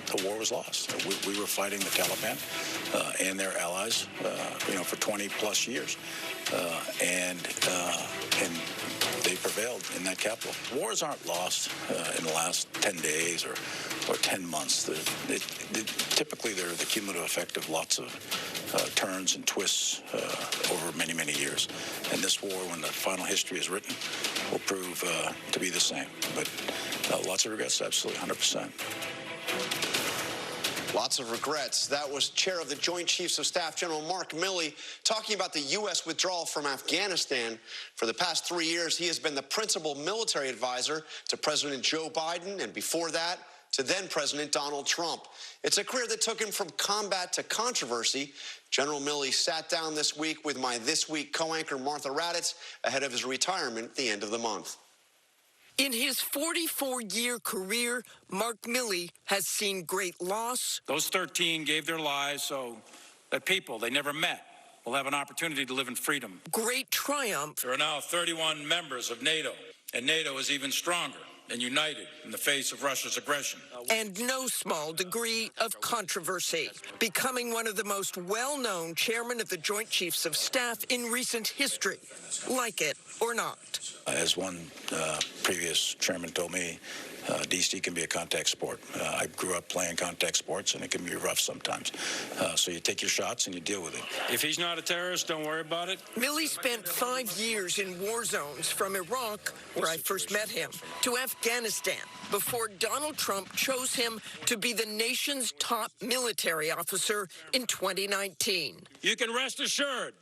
the war was lost. We were fighting the Taliban and their allies, for 20-plus years, and they prevailed in that capital. Wars aren't lost in the last 10 days or 10 months. Typically, they're the cumulative effect of lots of turns and twists over many, many years. And this war, when the final history is written, will prove to be the same. But lots of regrets, absolutely, 100%. Lots of regrets. That was Chair of the Joint Chiefs of Staff, General Mark Milley, talking about the U.S. withdrawal from Afghanistan. For the past 3 years, he has been the principal military advisor to President Joe Biden, and before that, to then-President Donald Trump. It's a career that took him from combat to controversy. General Milley sat down this week with my This Week co-anchor Martha Raddatz ahead of his retirement at the end of the month. In his 44-year career, Mark Milley has seen great loss. Those 13 gave their lives so that people they never met will have an opportunity to live in freedom. Great triumph. There are now 31 members of NATO, and NATO is even stronger and united in the face of Russia's aggression. And no small degree of controversy, becoming one of the most well-known chairmen of the Joint Chiefs of Staff in recent history, like it or not. As one previous chairman told me, DC can be a contact sport. I grew up playing contact sports, and it can be rough sometimes. So you take your shots and you deal with it. If he's not a terrorist, don't worry about it. Milley spent 5 years in war zones, from Iraq, where I first met him, to Afghanistan, before Donald Trump chose him to be the nation's top military officer in 2019. You can rest assured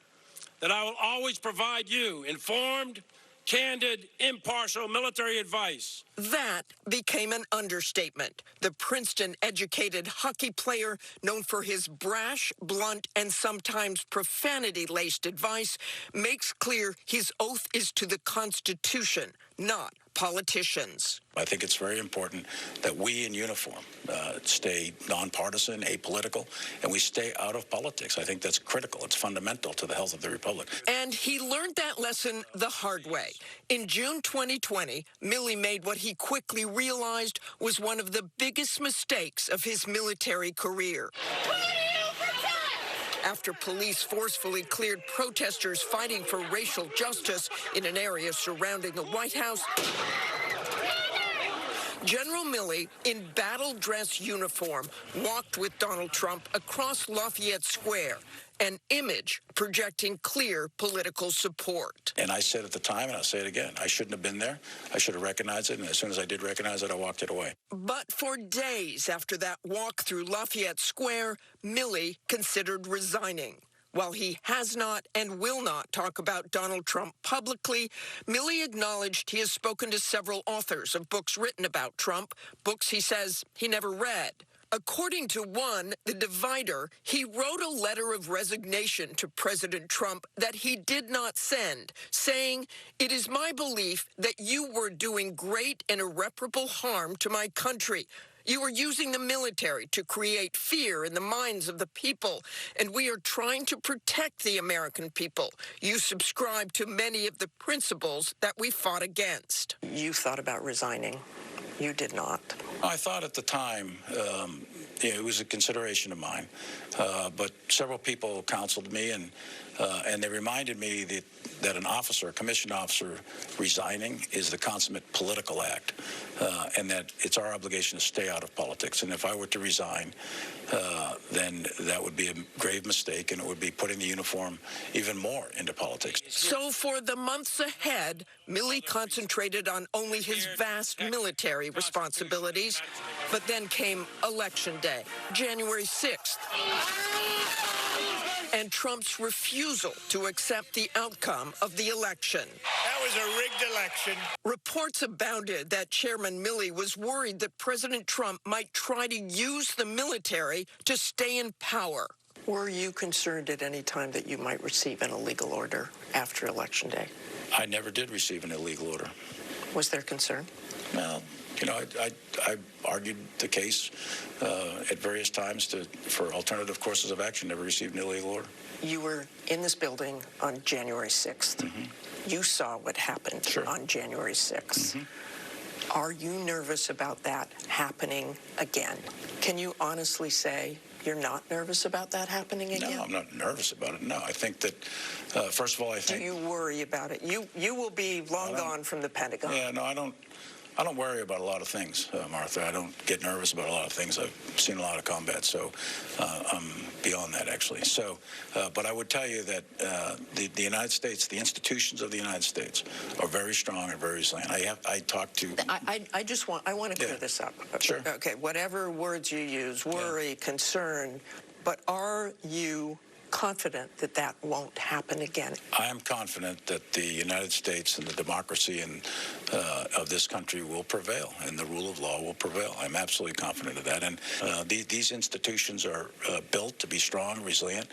that I will always provide you informed, candid, impartial military advice. That became an understatement. The Princeton-educated hockey player, known for his brash, blunt, and sometimes profanity-laced advice, makes clear his oath is to the Constitution, not politicians. I think it's very important that we in uniform stay nonpartisan, apolitical, and we stay out of politics. I think that's critical. It's fundamental to the health of the Republic. And he learned that lesson the hard way. In June 2020, Milley made what he quickly realized was one of the biggest mistakes of his military career. After police forcefully cleared protesters fighting for racial justice in an area surrounding the White House, General Milley, in battle dress uniform, walked with Donald Trump across Lafayette Square, an image projecting clear political support. And I said at the time, and I'll say it again, I shouldn't have been there. I should have recognized it, and as soon as I did recognize it, I walked it away. But for days after that walk through Lafayette Square, Milley considered resigning. While he has not and will not talk about Donald Trump publicly, Milley acknowledged he has spoken to several authors of books written about Trump, books he says he never read. According to one, The Divider, he wrote a letter of resignation to President Trump that he did not send, saying, "It is my belief that you were doing great and irreparable harm to my country. You are using the military to create fear in the minds of the people, and we are trying to protect the American people. You subscribe to many of the principles that we fought against." You thought about resigning. You did not. I thought at the time it was a consideration of mine, but several people counseled me, and they reminded me that an officer, a commissioned officer, resigning is the consummate political act, and that it's our obligation to stay out of politics. And if I were to resign, then that would be a grave mistake, and it would be putting the uniform even more into politics. So for the months ahead, Milley concentrated on only his vast military responsibilities, but then came Election Day, January 6th. And Trump's refusal to accept the outcome of the election. That was a rigged election. Reports abounded that Chairman Milley was worried that President Trump might try to use the military to stay in power. Were you concerned at any time that you might receive an illegal order after Election Day? I never did receive an illegal order. Was there concern? Well, I argued the case at various times for alternative courses of action, never received an illegal order. You were in this building on January 6th. Mm-hmm. You saw what happened on January 6th. Mm-hmm. Are you nervous about that happening again? Can you honestly say you're not nervous about that happening again? No, I'm not nervous about it. No, I think that, first of all, I think... Do you worry about it? You will be long gone from the Pentagon. Yeah, no, I don't worry about a lot of things, Martha. I don't get nervous about a lot of things. I've seen a lot of combat, so I'm beyond that, actually. So, but I would tell you that the United States, the institutions of the United States, are very strong and very resilient. I talked to... I want to clear this up. Sure. Okay, whatever words you use, worry, concern, but are you confident that that won't happen again? I am confident that the United States and the democracy of this country will prevail, and the rule of law will prevail. I'm absolutely confident of that. And these institutions are built to be strong, resilient,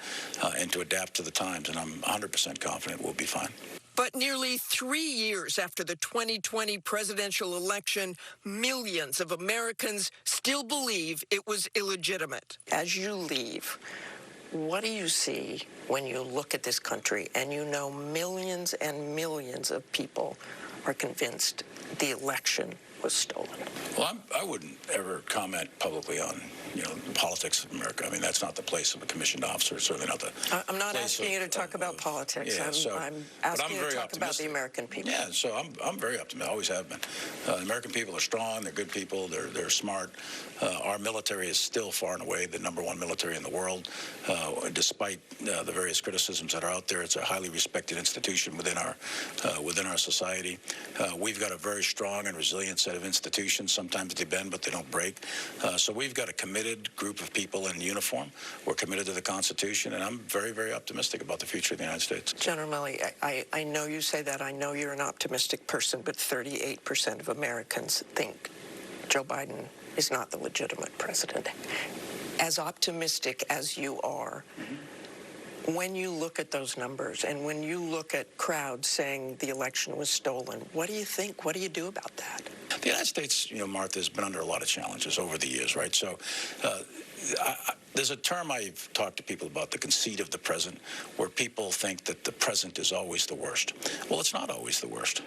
and to adapt to the times. And I'm 100% confident we'll be fine. But nearly 3 years after the 2020 presidential election, millions of Americans still believe it was illegitimate. As you leave, what do you see when you look at this country and you know millions and millions of people are convinced the election was stolen? Well, I wouldn't ever comment publicly on, the politics of America. I mean, that's not the place of a commissioned officer. Certainly not the. I'm not asking you to talk about politics. Yeah, I'm asking you to talk about the American people. Yeah, so I'm very optimistic. I always have been. The American people are strong. They're good people. They're smart. Our military is still far and away the #1 military in the world. Despite the various criticisms that are out there, it's a highly respected institution within our society. We've got a very strong and resilient set of institutions. Sometimes they bend, but they don't break. So we've got a committed group of people in uniform. We're committed to the Constitution, and I'm very, very optimistic about the future of the United States. General Milley, I know you say that. I know you're an optimistic person, but 38% of Americans think Joe Biden is not the legitimate president. As optimistic as you are, when you look at those numbers and when you look at crowds saying the election was stolen, what do you think? What do you do about that? The United States, Martha, has been under a lot of challenges over the years, right? So there's a term I've talked to people about, the conceit of the present, where people think that the present is always the worst. Well, it's not always the worst.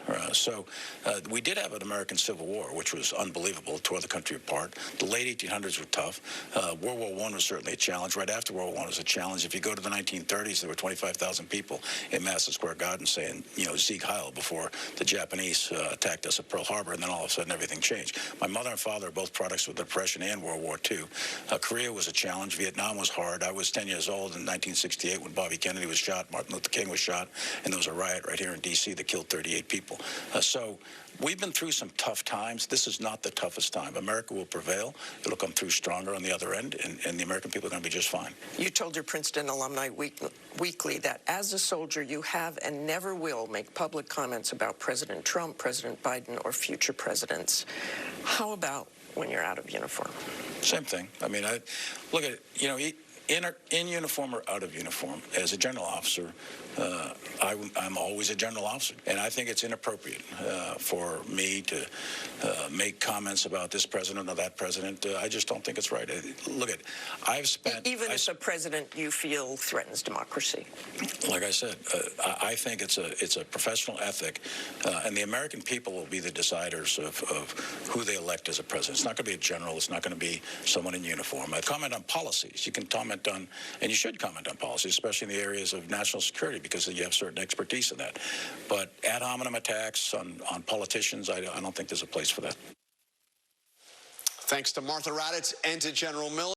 We did have an American Civil War, which was unbelievable. It tore the country apart. The late 1800s were tough. World War I was certainly a challenge. Right after World War I was a challenge. If you go to the 1930s, there were 25,000 people in Madison Square Garden saying, Sieg Heil, before the Japanese attacked us at Pearl Harbor, and then all of a sudden everything changed. My mother and father are both products of the Depression and World War II. Korea was a challenge. Vietnam was hard. I was 10 years old in 1968 when Bobby Kennedy was shot, Martin Luther King was shot, and there was a riot right here in D.C. that killed 38 people. So we've been through some tough times. This is not the toughest time. America will prevail. It'll come through stronger on the other end, and the American people are going to be just fine. You told your Princeton Alumni Weekly that as a soldier, you have and never will make public comments about President Trump, President Biden, or future presidents. How about when you're out of uniform? Same thing. I mean, look at it, in uniform or out of uniform, as a general officer, I'm always a general officer, and I think it's inappropriate for me to make comments about this president or that president. I just don't think it's right. Look at, I've spent... Even as a president you feel threatens democracy. Like I said, I think it's a professional ethic, and the American people will be the deciders of who they elect as a president. It's not going to be a general. It's not going to be someone in uniform. I comment on policies. You can comment on, and you should comment on policies, especially in the areas of national security, because you have certain expertise in that. But ad hominem attacks on politicians, I don't think there's a place for that. Thanks to Martha Raddatz and to General Milley.